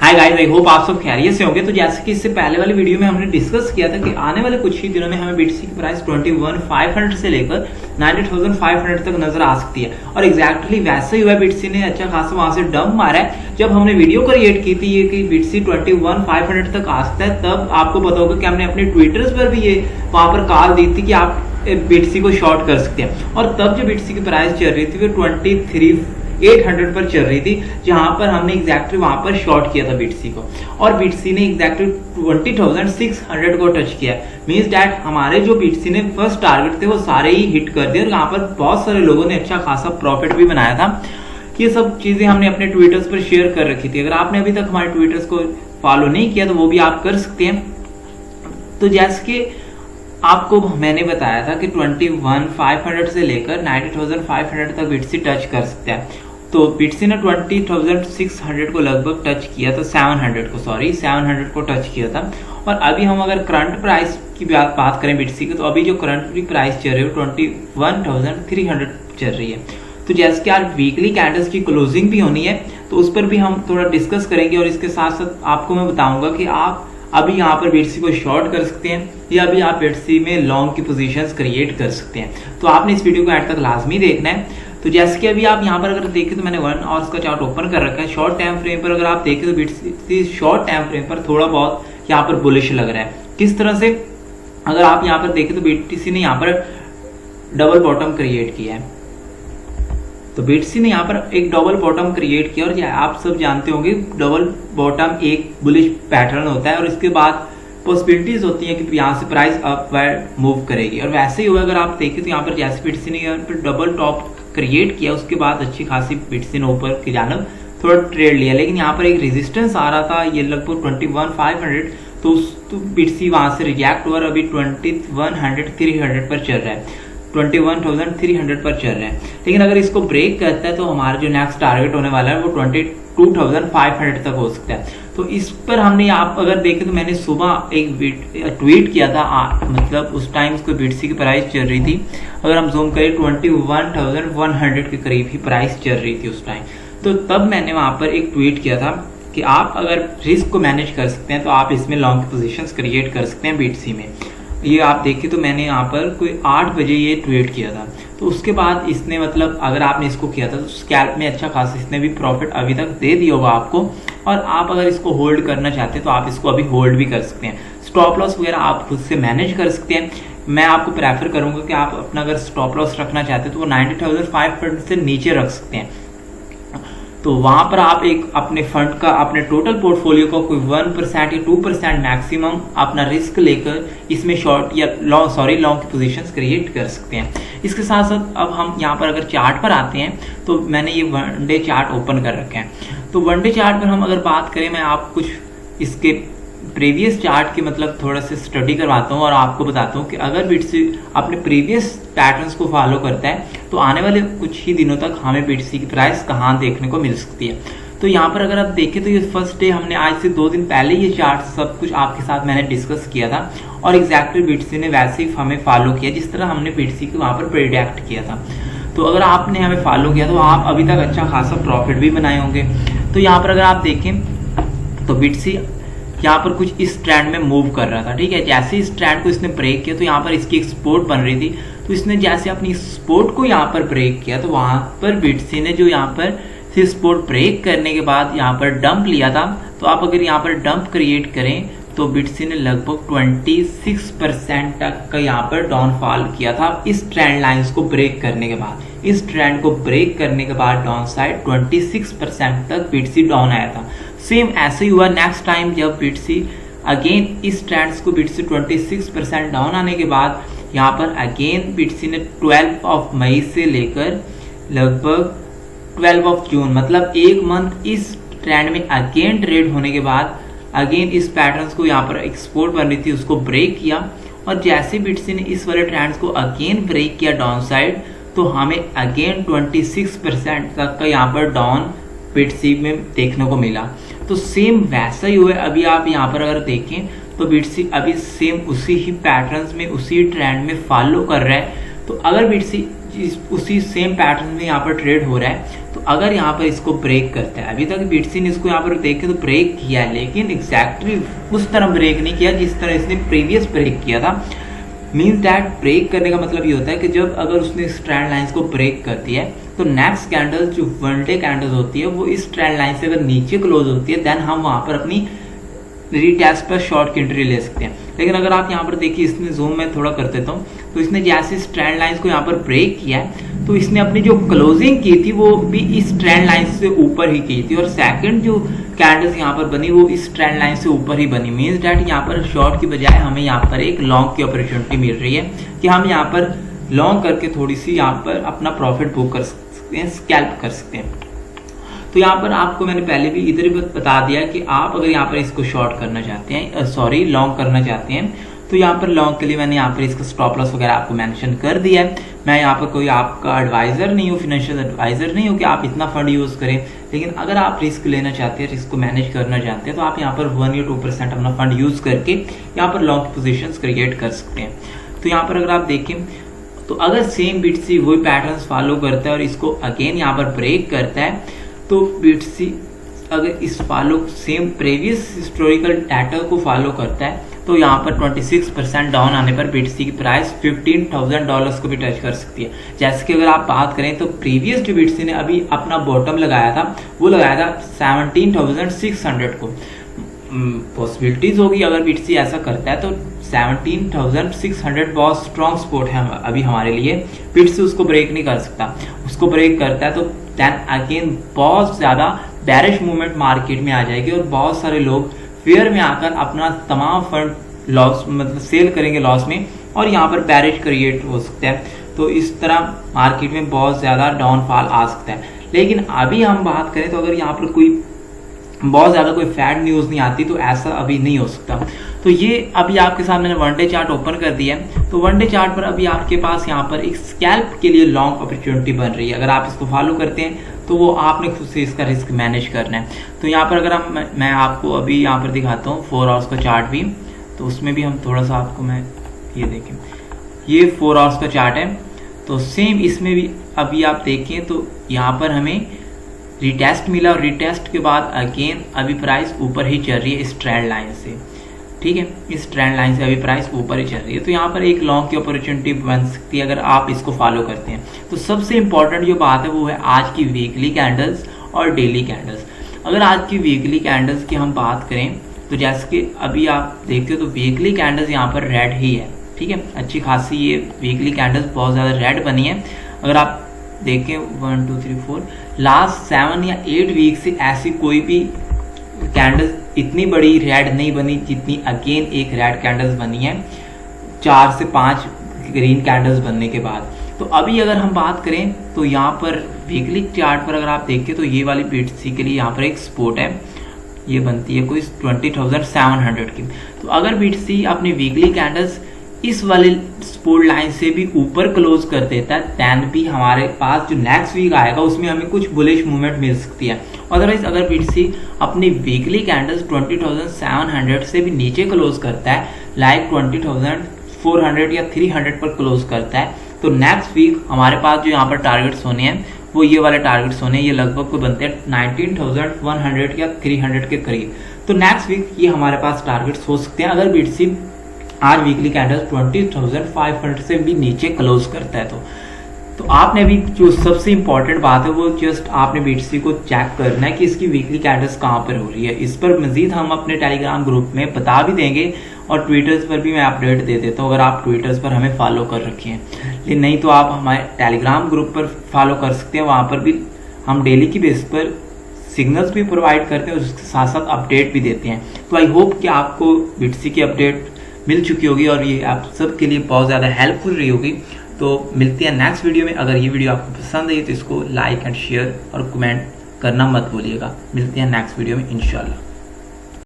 Hi guys, I hope आप सब खैरियत से होंगे। तो जैसे कि इससे पहले वाली वीडियो में हमने डिस्कस किया था कि आने वाले कुछ ही दिनों में हमें बीटीसी की प्राइस 21,500 से लेकर 90,500 तक नजर आ सकती है। और एग्जैक्टली वैसे ही हुआ, बीटीसी ने अच्छा खासा वहां से डंप मारा है। जब हमने वीडियो क्रिएट की थी ये कि बीटीसी 21,500 तक आ सकता है, तब आपको पता होगा कि हमने अपने ट्विटर्स पर भी ये वहां पर कॉल दी थी कि आप बीटीसी को शॉर्ट कर सकते हैं। और तब जो बीटीसी की प्राइस चल रही थी वो 23,800 पर चल रही थी, जहां पर हमने एग्जैक्टली वहां पर शॉर्ट किया था बीटीसी को। और बीटीसी ने एग्जैक्टली 20,600 को टच किया। मींस दैट हमारे जो बीटीसी ने फर्स्ट टारगेट थे वो सारे ही हिट कर दिए और यहाँ पर बहुत सारे लोगों ने अच्छा खासा प्रॉफिट भी बनाया था। ये सब चीजें हमने अपने ट्विटर्स पर शेयर कर रखी थी। अगर आपने अभी तक हमारे ट्विटर्स को फॉलो नहीं किया तो वो भी आप कर सकते हैं। तो जैसे कि आपको मैंने बताया था कि 21,500 से लेकर 90,500 तक बीटीसी टच कर सकता है। तो बीटीसी ने 20,600 को लगभग टच किया था, 700 को टच किया था। और अभी हम अगर करंट प्राइस की बात करें बीटीसी की, तो अभी जो करंट प्राइस चल रही है 21,300 चल रही है। तो जैसे कि आज वीकली कैंडल्स की क्लोजिंग भी होनी है, तो उस पर भी हम थोड़ा डिस्कस करेंगे। और इसके साथ साथ आपको मैं बताऊंगा कि आप अभी यहाँ पर बीटीसी को शॉर्ट कर सकते हैं या अभी आप बीटीसी में लॉन्ग की पोजीशंस क्रिएट कर सकते हैं। तो आपने इस वीडियो को एंड तक लाजमी देखना है। तो जैसे कि अभी आप यहाँ पर अगर देखें तो मैंने 1 आवर्स का चार्ट ओपन कर रखा है। शॉर्ट टाइम फ्रेम पर अगर आप देखें तो बीटीसी शॉर्ट टाइम फ्रेम पर थोड़ा बहुत यहाँ पर बुलिश लग रहा है। किस तरह से, अगर आप यहाँ पर देखें तो बीटीसी ने यहाँ पर डबल बॉटम क्रिएट किया है। तो बीटीसी ने यहाँ पर एक डबल बॉटम क्रिएट किया और आप सब जानते होंगे डबल बॉटम एक बुलिश पैटर्न होता है और इसके बाद पॉसिबिलिटीज होती हैं कि यहाँ से प्राइस अपवर्ड मूव करेगी। और वैसे ही हुआ, अगर आप देखें तो यहाँ पर जैसे बीटीसी ने यहाँ पर डबल टॉप क्रिएट किया, उसके बाद अच्छी खासी बीटीसी ने ऊपर की जानब थोड़ा ट्रेड लिया। लेकिन यहाँ पर एक रेजिस्टेंस आ रहा था, ये लगभग 21,500, तो बीटीसी वहां से रिजेक्ट हुआ। अभी 21,300 पर चल रहा है, 21,300 पर चल रहा है। लेकिन अगर इसको ब्रेक करता है तो हमारा जो नेक्स्ट टारगेट होने वाला है वो 22,500 तक हो सकता है। तो इस पर हमने, आप अगर देखें तो मैंने सुबह एक ट्वीट किया था, मतलब उस टाइम उसको बीटीसी की प्राइस चल रही थी, अगर हम जूम करें 21,100 के करीब ही प्राइस चल रही थी उस टाइम। तो तब मैंने वहां पर एक ट्वीट किया था कि आप अगर रिस्क को मैनेज कर सकते हैं तो आप इसमें लॉन्ग पोजीशंस क्रिएट कर सकते हैं बीटीसी में। ये आप देखिए तो मैंने यहाँ पर कोई 8 बजे ये ट्वीट किया था। तो उसके बाद इसने, मतलब अगर आपने इसको किया था तो स्कैल्प में अच्छा खासा इसने भी प्रॉफिट अभी तक दे दिया होगा आपको। और आप अगर इसको होल्ड करना चाहते हैं तो आप इसको अभी होल्ड भी कर सकते हैं। स्टॉप लॉस वगैरह आप खुद से मैनेज कर सकते हैं। मैं आपको प्रेफर करूंगा कि आप अपना अगर स्टॉप लॉस रखना चाहते हैं तो वो 90,500 से नीचे रख सकते हैं। तो वहां पर आप एक अपने फंड का, अपने टोटल पोर्टफोलियो का कोई 1% या 2% मैक्सिमम अपना रिस्क लेकर इसमें शॉर्ट या लॉन्ग की पोजीशंस क्रिएट कर सकते हैं। इसके साथ साथ अब हम यहाँ पर अगर चार्ट पर आते हैं तो मैंने ये 1 डे चार्ट ओपन कर रखा है। तो 1 डे चार्ट पर हम अगर बात करें, मैं आप कुछ इसके प्रीवियस चार्ट की मतलब थोड़ा सा स्टडी करवाता हूँ और आपको बताता हूँ कि अगर बीटीसी अपने प्रीवियस पैटर्न्स को फॉलो करता है तो आने वाले कुछ ही दिनों तक हमें बीटीसी की प्राइस कहाँ देखने को मिल सकती है। तो यहाँ पर अगर आप देखें तो ये फर्स्ट डे हमने आज से 2 दिन पहले ये चार्ट सब कुछ आपके साथ मैंने डिस्कस किया था और एग्जैक्टली बीटीसी ने वैसे ही हमें फॉलो किया जिस तरह हमने बीटीसी को वहाँ पर प्रेडिक्ट किया था। तो अगर आपने हमें फॉलो किया तो आप अभी तक अच्छा खासा प्रॉफिट भी बनाए होंगे। तो यहाँ पर अगर आप देखें तो बीटीसी यहाँ पर कुछ इस ट्रेंड में मूव कर रहा था, ठीक है। जैसे इस ट्रेंड को इसने ब्रेक किया तो यहाँ पर इसकी एक सपोर्ट बन रही थी। तो इसने जैसे अपनी सपोर्ट को यहाँ पर ब्रेक किया तो वहां पर बीटीसी ने जो यहाँ पर सपोर्ट ब्रेक करने के बाद यहाँ पर डंप लिया था। तो आप अगर यहाँ पर डंप क्रिएट करें तो बीटीसी ने लगभग 26% तक का यहाँ पर डाउनफॉल किया था इस ट्रेंड लाइंस को ब्रेक करने के बाद। इस ट्रेंड को ब्रेक करने के बाद डाउन साइड 26% तक बीटीसी डाउन आया था। सेम ऐसे ही हुआ नेक्स्ट टाइम जब बीटीसी अगेन इस ट्रेंड्स को बीटीसी 26% डाउन आने के बाद यहाँ पर अगेन बीटीसी ने 12 मई से लेकर लगभग 12 जून, मतलब 1 मंथ इस ट्रेंड में अगेन ट्रेड होने के बाद अगेन इस पैटर्न्स को यहाँ पर एक्सपोर्ट बन रही थी उसको ब्रेक किया। और जैसे बीटीसी ने इस वाले ट्रेंड्स को अगेन ब्रेक किया डाउन साइड तो हमें अगेन 26% तक का यहाँ पर डाउन बीटीसी में देखने को मिला। तो सेम वैसा ही हुआ। अभी आप यहाँ पर अगर देखें तो बीटीसी अभी सेम उसी ही पैटर्न्स में उसी ट्रेंड में फॉलो कर रहा है। तो अगर बीटीसी उसी सेम पैटर्न में यहाँ पर ट्रेड हो रहा है तो तो अगर यहाँ पर इसको ब्रेक करता है, अभी तक बीटीसी ने इसको यहाँ पर देख के तो ब्रेक किया है, लेकिन एग्जैक्टली उस तरह ब्रेक नहीं किया जिस तरह इसने प्रीवियस ब्रेक किया था। मीन्स दैट ब्रेक करने का मतलब ये होता है कि जब अगर उसने इस ट्रेंड लाइंस को ब्रेक कर दिया है तो नेक्स्ट कैंडल जो वन डे कैंडल होती है वो इस ट्रेंड लाइन से अगर नीचे क्लोज होती है, देन हम वहां पर अपनी रीटेस्ट पर शॉर्ट की एंट्री ले सकते हैं। लेकिन अगर आप यहाँ पर देखिए, इसने जूम में थोड़ा कर देता हूँ, तो इसने जैसे इस ट्रेंड लाइंस को यहाँ पर ब्रेक किया है तो इसने अपनी जो क्लोजिंग की थी वो भी इस ट्रेंड लाइन से ऊपर ही की थी, और सेकंड जो कैंडल्स यहाँ पर बनी वो इस ट्रेंड लाइन से ऊपर ही बनी। मीन्स डैट यहाँ पर शॉर्ट की बजाय हमें यहाँ पर एक लॉन्ग की अपॉर्चुनिटी मिल रही है कि हम यहाँ पर लॉन्ग करके थोड़ी सी यहाँ पर अपना प्रॉफिट बुक कर सकते हैं, स्कैल्प कर सकते हैं। तो यहाँ पर आपको मैंने पहले भी इधर ही बता दिया कि आप अगर यहाँ पर इसको शॉर्ट करना चाहते हैं, सॉरी लॉन्ग करना चाहते हैं, तो यहाँ पर लॉन्ग के लिए मैंने यहाँ पर इसका स्टॉप लॉस वगैरह आपको मेंशन कर दिया है। मैं यहाँ पर कोई आपका एडवाइजर नहीं हूँ, फाइनेंशियल एडवाइजर नहीं हूँ कि आप इतना फंड यूज करें, लेकिन अगर आप रिस्क लेना चाहते हैं, रिस्क को मैनेज करना चाहते हैं, तो आप यहाँ पर 1 या 2% अपना फंड यूज करके यहाँ पर लॉन्ग पोजिशन क्रिएट कर सकते हैं। तो यहाँ पर अगर आप देखें तो अगर सेम बीटीसी वही पैटर्न्स फॉलो करता है और इसको अगेन यहाँ पर ब्रेक करता है, तो बीटीसी अगर इस follow same previous historical data को फॉलो करता है तो यहाँ पर 26% डाउन आने पर बीटीसी की प्राइस $15,000 को भी टच कर सकती है। जैसे कि अगर आप बात करें तो प्रीवियस जो बीटीसी ने अभी अपना बॉटम लगाया था वो लगाया था 17,600 को। पॉसिबिलिटीज होगी अगर बीटीसी ऐसा करता है तो 17,600 बहुत स्ट्रॉन्ग सपोर्ट है अभी हमारे लिए, बीटीसी उसको ब्रेक नहीं कर सकता। उसको ब्रेक करता है तो देन अगेन बहुत ज्यादा बेरिश मूवमेंट मार्केट में आ जाएगी और बहुत सारे लोग फेयर में आकर अपना तमाम फंड लॉस मतलब सेल करेंगे लॉस में, और यहाँ पर बेरिश क्रिएट हो सकता है। तो इस तरह मार्केट में बहुत ज्यादा डाउनफॉल आ सकता है। लेकिन अभी हम बात करें तो अगर यहाँ पर कोई बहुत ज्यादा कोई फैड न्यूज नहीं आती तो ऐसा अभी नहीं हो सकता। तो ये अभी आपके सामने मैंने वन डे चार्ट ओपन कर दिया है, तो वन डे चार्ट पर अभी आपके पास यहाँ पर एक स्कैल्प के लिए लॉन्ग अपॉर्चुनिटी बन रही है। अगर आप इसको फॉलो करते हैं तो वो आपने खुद से इसका रिस्क मैनेज करना है। तो यहाँ पर अगर मैं आपको अभी यहाँ पर दिखाता हूँ 4 आवर्स का चार्ट भी, तो उसमें भी हम थोड़ा सा आपको मैं ये देखें, ये 4 आवर्स का चार्ट है। तो सेम इसमें भी अभी आप देखें तो यहाँ पर हमें रिटेस्ट मिला और रिटेस्ट के बाद अगेन अभी प्राइस ऊपर ही चल रही है इस ट्रेंड लाइन से, ठीक है, इस ट्रेंड लाइन से अभी प्राइस ऊपर ही चल रही है। तो यहाँ पर एक लॉन्ग की अपॉर्चुनिटी बन सकती है अगर आप इसको फॉलो करते हैं। तो सबसे इंपॉर्टेंट जो बात है वो है आज की वीकली कैंडल्स और डेली कैंडल्स। अगर आज की वीकली कैंडल्स की हम बात करें तो जैसे कि अभी आप देखते हो तो वीकली कैंडल्स यहाँ पर रेड ही है, ठीक है, अच्छी खासी ये वीकली कैंडल्स बहुत ज़्यादा रेड बनी है। अगर आप देखें 1 2 3 4 लास्ट 7 या 8 वीक से ऐसी कोई भी कैंडल इतनी बड़ी रेड नहीं बनी जितनी अगेन एक रेड कैंडल्स बनी है 4 से 5 ग्रीन कैंडल्स बनने के बाद। तो अभी अगर हम बात करें तो यहाँ पर वीकली चार्ट पर अगर आप देखें तो ये वाली बीटीसी के लिए यहाँ पर एक सपोर्ट है, ये बनती है कोई 20,700 की। तो अगर बीटीसी अपनी वीकली कैंडल्स इस वाले सपोर्ट लाइन से भी ऊपर क्लोज कर देता है, दैन भी हमारे पास जो नेक्स्ट वीक आएगा उसमें हमें कुछ बुलिश मूवमेंट मिल सकती है। अदरवाइज अगर बीटीसी अपनी वीकली कैंडल्स 20,700 से भी नीचे क्लोज करता है, लाइक 20,400 या 300 पर क्लोज करता है, तो नेक्स्ट वीक हमारे पास जो यहाँ पर टारगेट्स होने हैं वो ये वाले टारगेट्स होने हैं, ये लगभग कोई बनते हैं 19,100 या 300 के करीब। तो नेक्स्ट वीक ये हमारे पास टारगेट्स हो सकते हैं अगर बीटीसी आज वीकली कैंडल 20,500 से भी नीचे क्लोज करता है। तो आपने भी जो सबसे इंपॉर्टेंट बात है वो जस्ट आपने बीटीसी को चेक करना है कि इसकी वीकली कैंडल्स कहाँ पर हो रही है। इस पर मजीद हम अपने टेलीग्राम ग्रुप में बता भी देंगे और ट्विटर्स पर भी मैं अपडेट दे देता हूँ अगर आप ट्विटर्स पर हमें फॉलो कर रखे हैं। लेकिन नहीं तो आप हमारे टेलीग्राम ग्रुप पर फॉलो कर सकते हैं, वहाँ पर भी हम डेली की बेस पर सिग्नल्स भी प्रोवाइड करते हैं और उसके साथ साथ अपडेट भी देते हैं। तो आई होप कि आपको बीटीसी की अपडेट मिल चुकी होगी और ये आप सबके लिए बहुत ज़्यादा हेल्पफुल रही होगी। तो मिलते हैं नेक्स्ट वीडियो में। अगर ये वीडियो आपको पसंद आई तो इसको लाइक एंड शेयर और कमेंट करना मत भूलिएगा। मिलते हैं नेक्स्ट वीडियो में इंशाल्लाह।